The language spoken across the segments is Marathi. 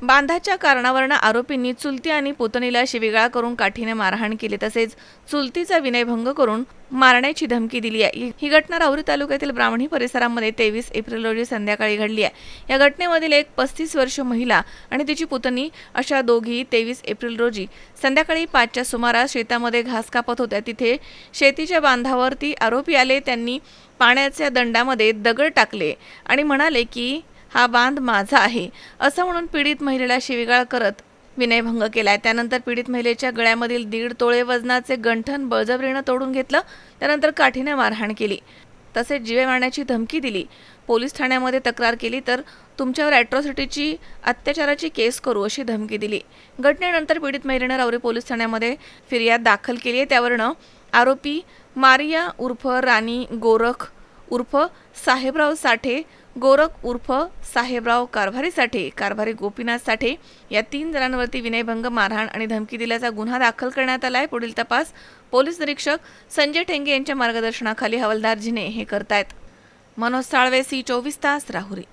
बांधाच्या कारणावरून आरोपींनी चुलती आणि पुतणीला शिवीगाळ करून काठीने मारहाण केली, तसेच चुलतीचा विनयभंग करून मारण्याची धमकी दिली आहे। ही घटना राहुरी तालुक्यातील ब्राह्मणी परिसरामध्ये 23 एप्रिल रोजी संध्याकाळी घडली आहे। या घटनेमधील एक 35 वर्षीय महिला आणि तिची पुतणी अशा दोघी 23 एप्रिल रोजी संध्याकाळी 5च्या सुमारास शेतामध्ये घास कापत होत्या। तिथे शेतीच्या बांधावरती आरोपी आले। त्यांनी पाण्याच्या दंडामध्ये दगड टाकले आणि म्हणाले की हा बांध माझा आहे असं म्हणून पीडित महिलेला शिवीगाळ करत विनयभंग केलाय। त्यानंतर पीडित महिलेच्या गळ्यामधील 1.5 तोळे वजनाचे गंठण बळजबरीने तोडून घेतलं। त्यानंतर काठीने मारहाण केली, तसेच जीवे मारण्याची धमकी दिली। पोलीस ठाण्यामध्ये तक्रार केली तर तुमच्यावर ॲट्रॉसिटीची अत्याचाराची केस करू अशी धमकी दिली। घटनेनंतर पीडित महिलेने राहुरी पोलीस ठाण्यामध्ये फिर्याद दाखल केली आहे। त्यावरनं आरोपी मारिया उर्फ राणी गोरख उर्फ साहेबराव साठे, गोरख उर्फ साहेबराव कारभारी साठे, कारभारी गोपीनाथ साठे या 3 जणांवरती विनयभंग, मारहाण आणि धमकी दिल्याचा गुन्हा दाखल करण्यात आला आहे। पुढील तपास पोलीस निरीक्षक संजय ठेंगे यांच्या मार्गदर्शनाखाली हवालदार जिने हे करतायत। मनोज साळवे, C24 तास, राहुरी।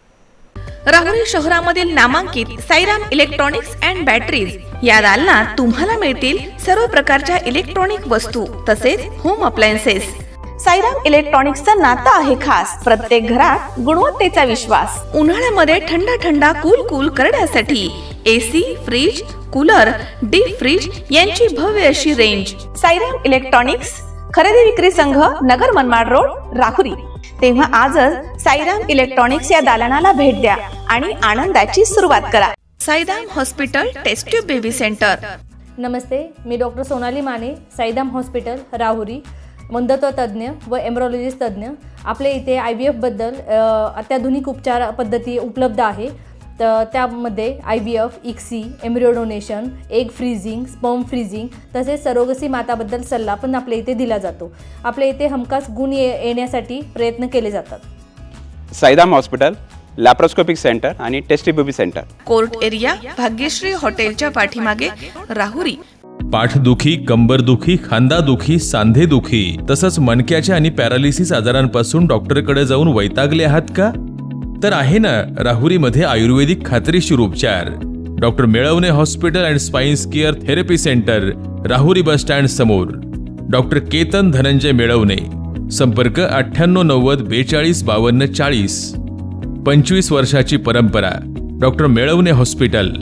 राहुरी शहरामधील नामांकित साईराम इलेक्ट्रॉनिक्स अँड बॅटरीज या दालनात तुम्हाला मिळतील सर्व प्रकारच्या इलेक्ट्रॉनिक वस्तू तसेच होम अप्लायन्सेस। साईराम इलेक्ट्रॉनिक्सचं नातं आहे खास, प्रत्येक घरात गुणवत्तेचा विश्वास। उन्हाळ्यामध्ये थंड कूल करण्यासाठी AC, fridge, cooler, deep freeze यांची भव्य अशी रेंज। साईराम इलेक्ट्रॉनिक्स खरेदी विक्री संघ, नगर मनमाड रोड, राहुरी। तेव्हा आजच साईराम इलेक्ट्रॉनिक्स या दालनाला भेट द्या आणि आनंदाची सुरुवात करा। Sairam hospital test tube baby centre. नमस्ते, मी डॉक्टर सोनाली माने, साईराम हॉस्पिटल राहुरी, मंदत्व तज्ज्ञ व एम्ब्रॉलॉजिस्ट तज्ज्ञ। आपल्या इथे IVF बद्दल अत्याधुनिक उपचार पद्धती उपलब्ध आहे। तर त्यामध्ये IVF, ICSI, embryo donation, egg freezing, sperm freezing तसेच सरोगसी माताबद्दल सल्ला पण आपल्या इथे दिला जातो। आपल्या इथे हमखास गुण येण्यासाठी प्रयत्न केले जातात। साईराम हॉस्पिटल लॅप्रोस्कोपिक सेंटर आणि test baby centre, court area, Bhagyashree हॉटेलच्या पाठीमागे, राहुरी। पाठदुखी, कंबरदुखी, खांदादुखी, सांधेदुखी तसंच मणक्याच्या आणि पॅरालिसिस आजारांपासून डॉक्टरकडे जाऊन वैतागले आहात का? तर आहे ना राहुरीमध्ये आयुर्वेदिक खात्रीशीर उपचार। Doctor Melavane hospital and spine care therapy centre, Rahuri bus stand समोर। डॉक्टर केतन धनंजय मेळवणे, संपर्क 9890 42 52 40। 25 वर्षाची परंपरा, डॉक्टर मेळवणे हॉस्पिटल।